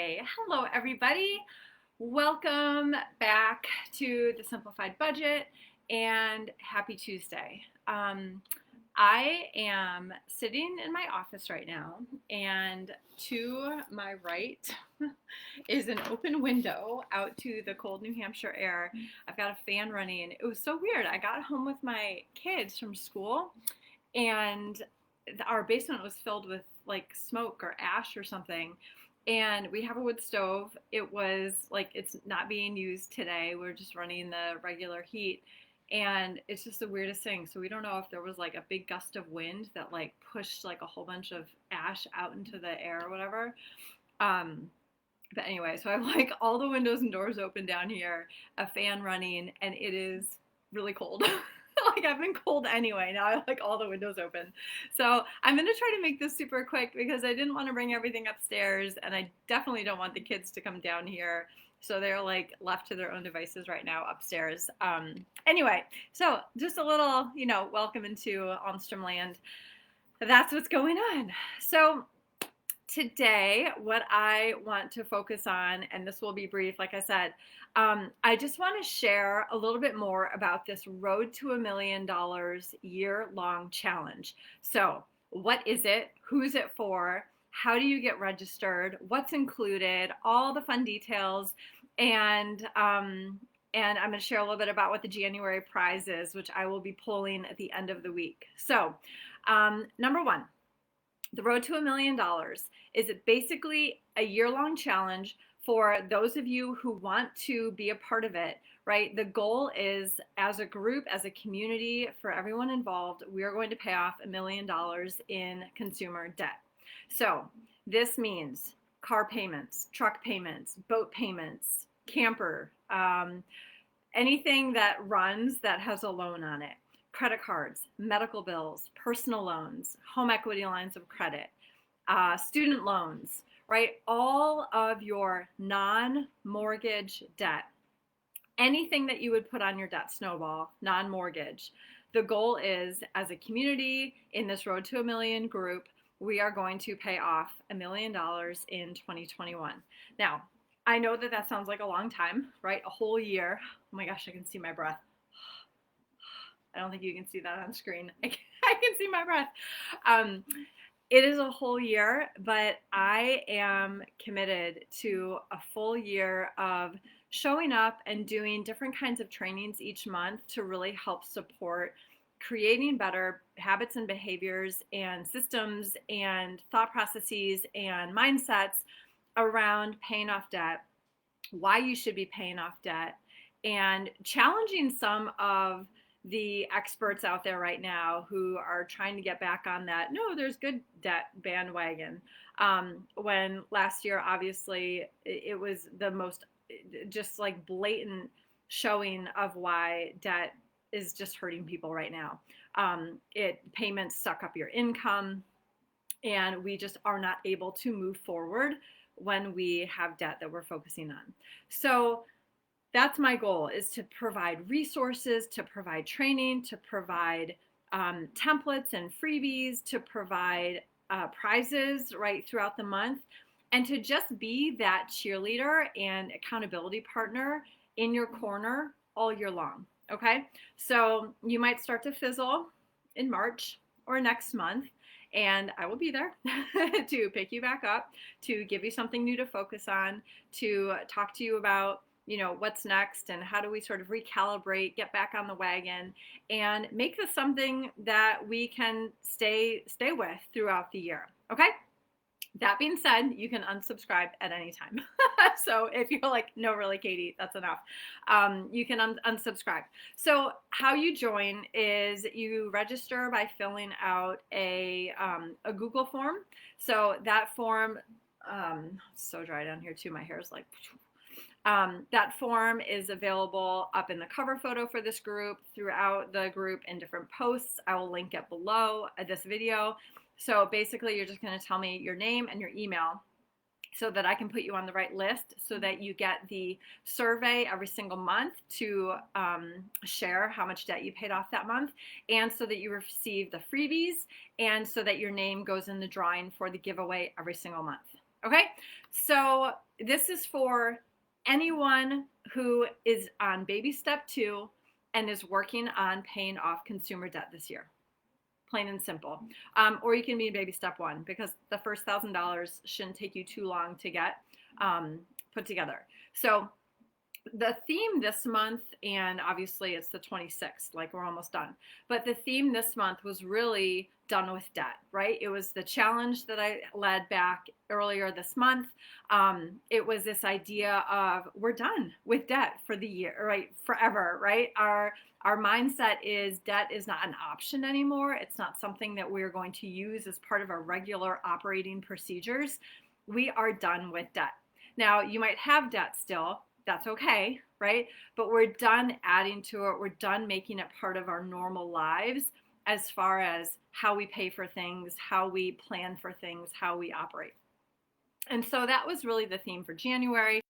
Okay, hello everybody. Welcome back to the Simplified Budget and happy Tuesday. I am sitting in my office right now, and to my right is an open window out to the cold New Hampshire air. I've got a fan running. It was so weird. I got home with my kids from school, and our basement was filled with like smoke or ash or something. And we have a wood stove. It was like it's not being used today. We're just running the regular heat. And it's just the weirdest thing. So we don't know if there was like a big gust of wind that like pushed like a whole bunch of ash out into the air or whatever. Um, but anyway, so I have like all the windows and doors open down here, a fan running, and it is really cold. Like I've been cold anyway. Now I have like all the windows open. So I'm gonna try to make this super quick because I didn't want to bring everything upstairs, and I definitely don't want the kids to come down here. So they're like left to their own devices right now upstairs. Anyway, so just a little, welcome into Almstromland. That's what's going on. So today, what I want to focus on, and this will be brief, like I said, I just want to share a little bit more about this Road to $1 Million year-long challenge. So, what is it? Who's it for? How do you get registered? What's included? All the fun details, and I'm going to share a little bit about what the January prize is, which I will be pulling at the end of the week. So, number one. The Road to $1 Million is basically a year-long challenge for those of you who want to be a part of it, right? The goal is, as a group, as a community, for everyone involved, we are going to pay off $1 million in consumer debt. So this means car payments, truck payments, boat payments, camper, anything that runs that has a loan on it. Credit cards, medical bills, personal loans, home equity lines of credit, student loans, right? All of your non-mortgage debt, anything that you would put on your debt snowball, non-mortgage. The goal is, as a community in this Road to a Million group, we are going to pay off $1 million in 2021. Now, I know that sounds like a long time, right? A whole year. Oh my gosh, I can see my breath. I don't think you can see that on screen. I can see my breath. It is a whole year, but I am committed to a full year of showing up and doing different kinds of trainings each month to really help support creating better habits and behaviors and systems and thought processes and mindsets around paying off debt, why you should be paying off debt, and challenging some of the experts out there right now who are trying to get back on that no, there's good debt bandwagon. When last year, obviously, it was the most just like blatant showing of why debt is just hurting people right now. Payments suck up your income, and we just are not able to move forward when we have debt that we're focusing on. So that's my goal, is to provide resources, to provide training, to provide templates and freebies, to provide prizes right throughout the month, and to just be that cheerleader and accountability partner in your corner all year long. Okay, so you might start to fizzle in March or next month, and I will be there to pick you back up, to give you something new to focus on, to talk to you about what's next and how do we sort of recalibrate, get back on the wagon, and make this something that we can stay with throughout the year. Okay? That being said, you can unsubscribe at any time. So if you're like, no, really, Katie, that's enough, you can unsubscribe. So how you join is you register by filling out a Google form. So that form, it's so dry down here too. My hair is like... that form is available up in the cover photo for this group, throughout the group, in different posts. I will link it below this video. So basically, you're just going to tell me your name and your email so that I can put you on the right list, so that you get the survey every single month to share how much debt you paid off that month, and so that you receive the freebies, and so that your name goes in the drawing for the giveaway every single month. Okay, so this is for anyone who is on baby step 2 and is working on paying off consumer debt this year. Plain and simple. Or you can be in baby step 1 because the first $1,000 shouldn't take you too long to get put together. So the theme this month, and obviously it's the 26th, like we're almost done, but the theme this month was really done with debt, right? It was the challenge that I led back earlier this month. It was this idea of we're done with debt for the year, right? Forever, right? Our mindset is debt is not an option anymore. It's not something that we're going to use as part of our regular operating procedures. We are done with debt. Now, you might have debt still. That's okay, right? But we're done adding to it. We're done making it part of our normal lives as far as how we pay for things, how we plan for things, how we operate. And so that was really the theme for January.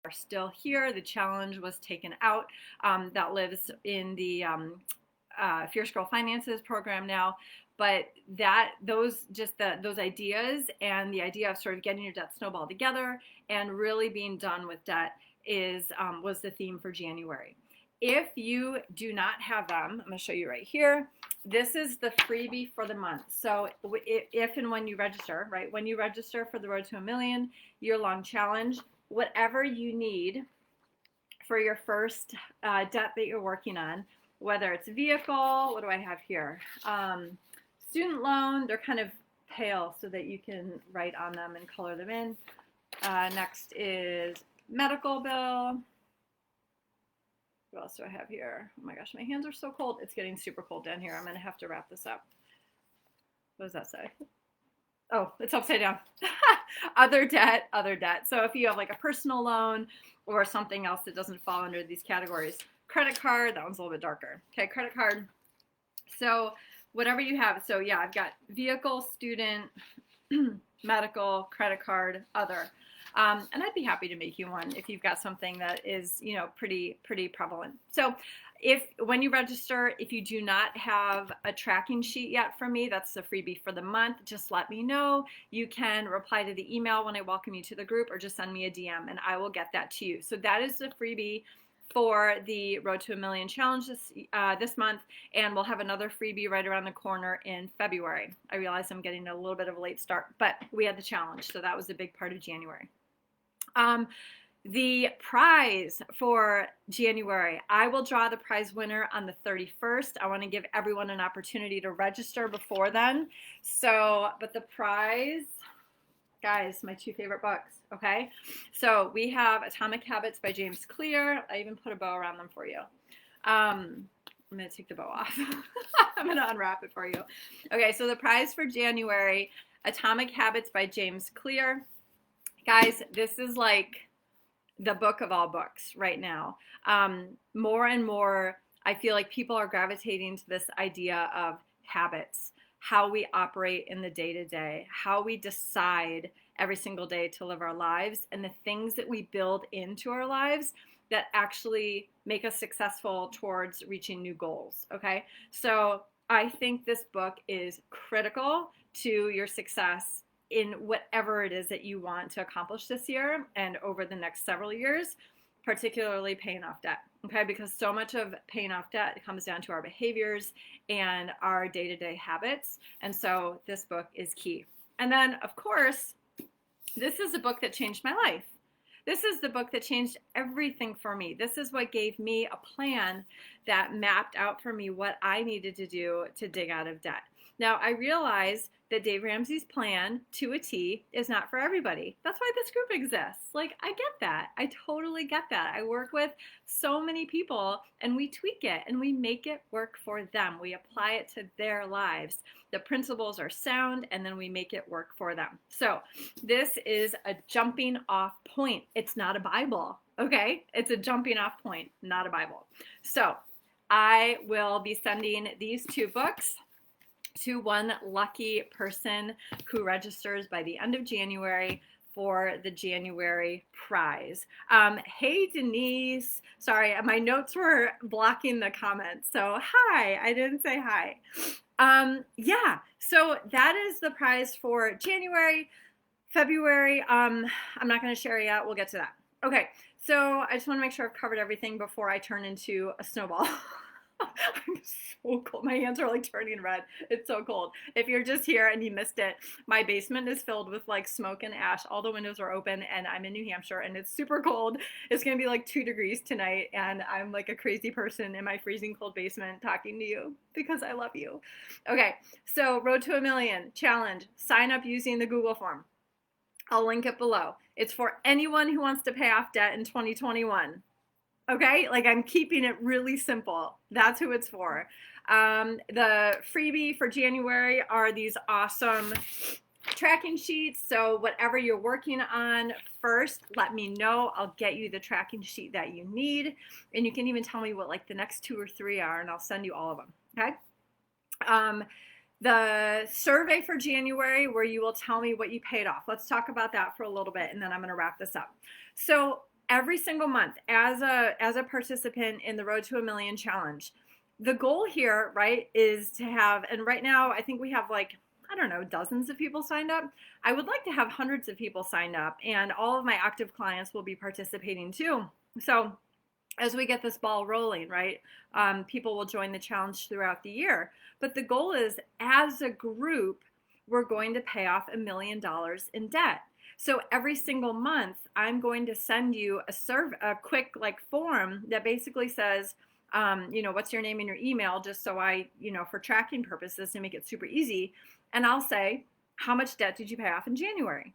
Are still here. The challenge was taken out. That lives in the Fierce Girl Finances program now. But those ideas and the idea of sort of getting your debt snowball together and really being done with debt was the theme for January. If you do not have them, I'm going to show you right here. This is the freebie for the month. So if and when you register, right, when you register for the Road to $1 Million year-long challenge, whatever you need for your first debt that you're working on, whether it's vehicle, what do I have here? Student loan, they're kind of pale so that you can write on them and color them in. Next is medical bill. What else do I have here? Oh my gosh, my hands are so cold. It's getting super cold down here. I'm going to have to wrap this up. What does that say? Oh, it's upside down. Other debt, other debt. So if you have like a personal loan or something else that doesn't fall under these categories. Credit card, that one's a little bit darker. Okay, credit card. So whatever you have. So yeah, I've got vehicle, student, medical, credit card, other. And I'd be happy to make you one if you've got something that is, pretty prevalent. So when you register, if you do not have a tracking sheet yet from me, that's the freebie for the month. Just let me know. You can reply to the email when I welcome you to the group or just send me a DM and I will get that to you. So that is the freebie for the Road to $1 Million challenge this month, and we'll have another freebie right around the corner in February. I realize I'm getting a little bit of a late start, but we had the challenge, so that was a big part of January. The prize for January, I will draw the prize winner on the 31st. I want to give everyone an opportunity to register before then. So, but the prize, guys, my 2 favorite books, okay? So we have Atomic Habits by James Clear. I even put a bow around them for you. I'm going to take the bow off. I'm going to unwrap it for you. Okay, so the prize for January, Atomic Habits by James Clear. Guys, this is like the book of all books right now. More and more, I feel like people are gravitating to this idea of habits, how we operate in the day-to-day, how we decide every single day to live our lives, and the things that we build into our lives that actually make us successful towards reaching new goals, okay? So I think this book is critical to your success in whatever it is that you want to accomplish this year and over the next several years, particularly paying off debt, okay? Because so much of paying off debt comes down to our behaviors and our day-to-day habits. And so this book is key. And then, of course, this is a book that changed my life. This is the book that changed everything for me. This is what gave me a plan that mapped out for me what I needed to do to dig out of debt. Now, I realize that Dave Ramsey's plan to a T is not for everybody. That's why this group exists. Like, I get that. I totally get that. I work with so many people and we tweak it and we make it work for them. We apply it to their lives. The principles are sound and then we make it work for them. So this is a jumping off point. It's not a Bible, okay? It's a jumping off point, not a Bible. So I will be sending these 2 books to one lucky person who registers by the end of January for the January prize. Hey, Denise. Sorry, my notes were blocking the comments. So hi, I didn't say hi. Yeah, so that is the prize for January. February, I'm not going to share yet. We'll get to that. Okay, so I just want to make sure I've covered everything before I turn into a snowball. I'm so cold. My hands are like turning red. It's so cold. If you're just here and you missed it, my basement is filled with like smoke and ash. All the windows are open and I'm in New Hampshire and it's super cold. It's going to be like 2 degrees tonight and I'm like a crazy person in my freezing cold basement talking to you because I love you. Okay, so Road to a Million challenge. Sign up using the Google form. I'll link it below. It's for anyone who wants to pay off debt in 2021. Okay, like I'm keeping it really simple. That's who it's for. The freebie for January are these awesome tracking sheets. So whatever you're working on first, let me know. I'll get you the tracking sheet that you need. And you can even tell me what like the next 2 or 3 are and I'll send you all of them. Okay. The survey for January where you will tell me what you paid off. Let's talk about that for a little bit and then I'm going to wrap this up. So every single month as a participant in the Road to a Million challenge, the goal here, right, is to have, and right now I think we have like, I don't know, dozens of people signed up. I would like to have hundreds of people signed up and all of my active clients will be participating too. So as we get this ball rolling, right, people will join the challenge throughout the year. But the goal is, as a group, we're going to pay off $1 million in debt. So every single month, I'm going to send you a quick like form that basically says, what's your name and your email, just so I, for tracking purposes to make it super easy. And I'll say, how much debt did you pay off in January?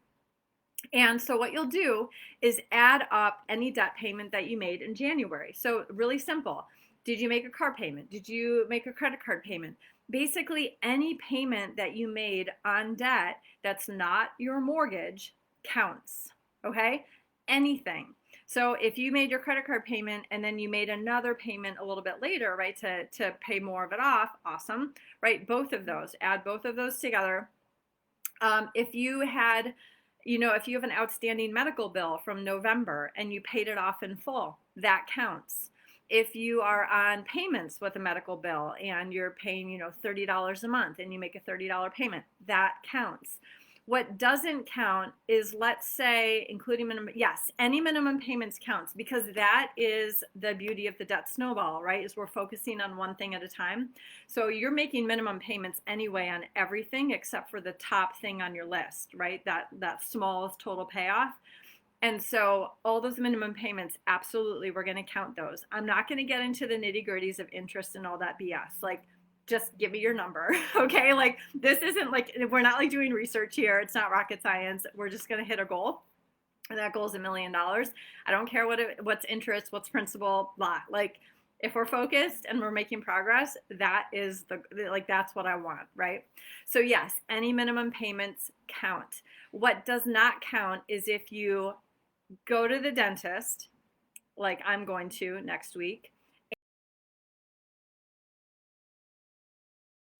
And so what you'll do is add up any debt payment that you made in January. So really simple. Did you make a car payment? Did you make a credit card payment? Basically, any payment that you made on debt that's not your mortgage counts, okay? Anything. So if you made your credit card payment and then you made another payment a little bit later, right, to pay more of it off, awesome, right? Both of those, add both of those together. If you had, if you have an outstanding medical bill from November and you paid it off in full, that counts. If you are on payments with a medical bill and you're paying, $30 a month and you make a $30 payment, that counts. What doesn't count is, let's say, including minimum, yes, any minimum payments counts, because that is the beauty of the debt snowball, right? Is we're focusing on one thing at a time. So you're making minimum payments anyway on everything except for the top thing on your list, right? That smallest total payoff. And so all those minimum payments, absolutely, we're going to count those. I'm not going to get into the nitty-gritties of interest and all that BS. Like, just give me your number, okay? Like, this isn't like, we're not like doing research here. It's not rocket science. We're just going to hit a goal. And that goal is $1 million. I don't care what's interest, what's principal, blah. Like, if we're focused and we're making progress, that is that's what I want, right? So yes, any minimum payments count. What does not count is if you go to the dentist, like I'm going to next week,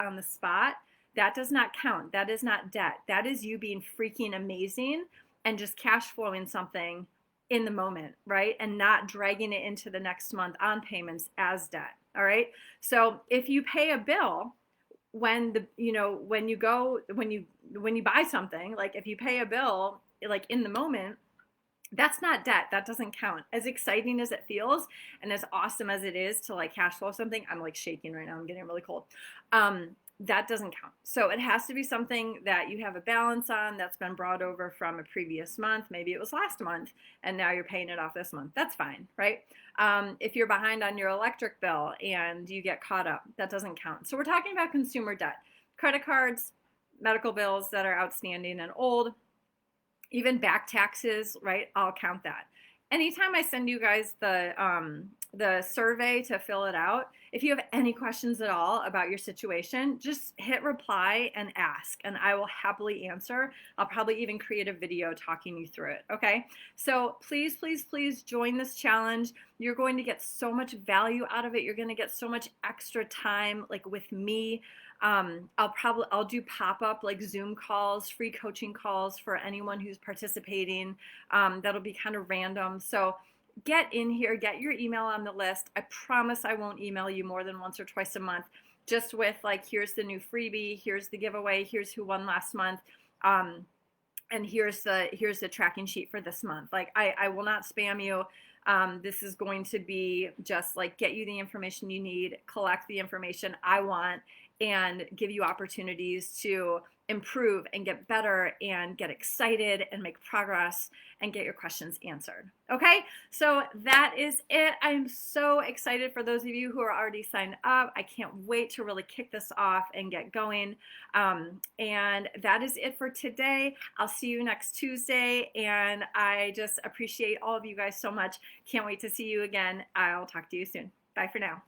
on the spot, that does not count. That is not debt. That is you being freaking amazing and just cash flowing something in the moment, right? And not dragging it into the next month on payments as debt. All right. So if you pay a bill when you buy something, like if you pay a bill like in the moment, that's not debt. That doesn't count. As exciting as it feels and as awesome as it is to like cash flow something, I'm like shaking right now. I'm getting really cold. That doesn't count. So it has to be something that you have a balance on that's been brought over from a previous month. Maybe it was last month and now you're paying it off this month. That's fine, right? If you're behind on your electric bill and you get caught up, that doesn't count. So we're talking about consumer debt, credit cards, medical bills that are outstanding and old, even back taxes, right? I'll count that. Anytime I send you guys the survey to fill it out, if you have any questions at all about your situation, just hit reply and ask, and I will happily answer. I'll probably even create a video talking you through it, okay? So please, please, please join this challenge. You're going to get so much value out of it. You're going to get so much extra time, like with me. I'll do pop-up like Zoom calls, free coaching calls for anyone who's participating. That'll be kind of random. So get in here, get your email on the list. I promise I won't email you more than once or twice a month. just with like, here's the new freebie, here's the giveaway, here's who won last month. And here's the tracking sheet for this month. Like I will not spam you. This is going to be just like get you the information you need, collect the information I want, and give you opportunities to improve and get better and get excited and make progress and get your questions answered. Okay, so that is it. I'm so excited for those of you who are already signed up. I can't wait to really kick this off and get going. And that is it for today. I'll see you next Tuesday, and I just appreciate all of you guys so much. Can't wait to see you again. I'll talk to you soon. Bye for now.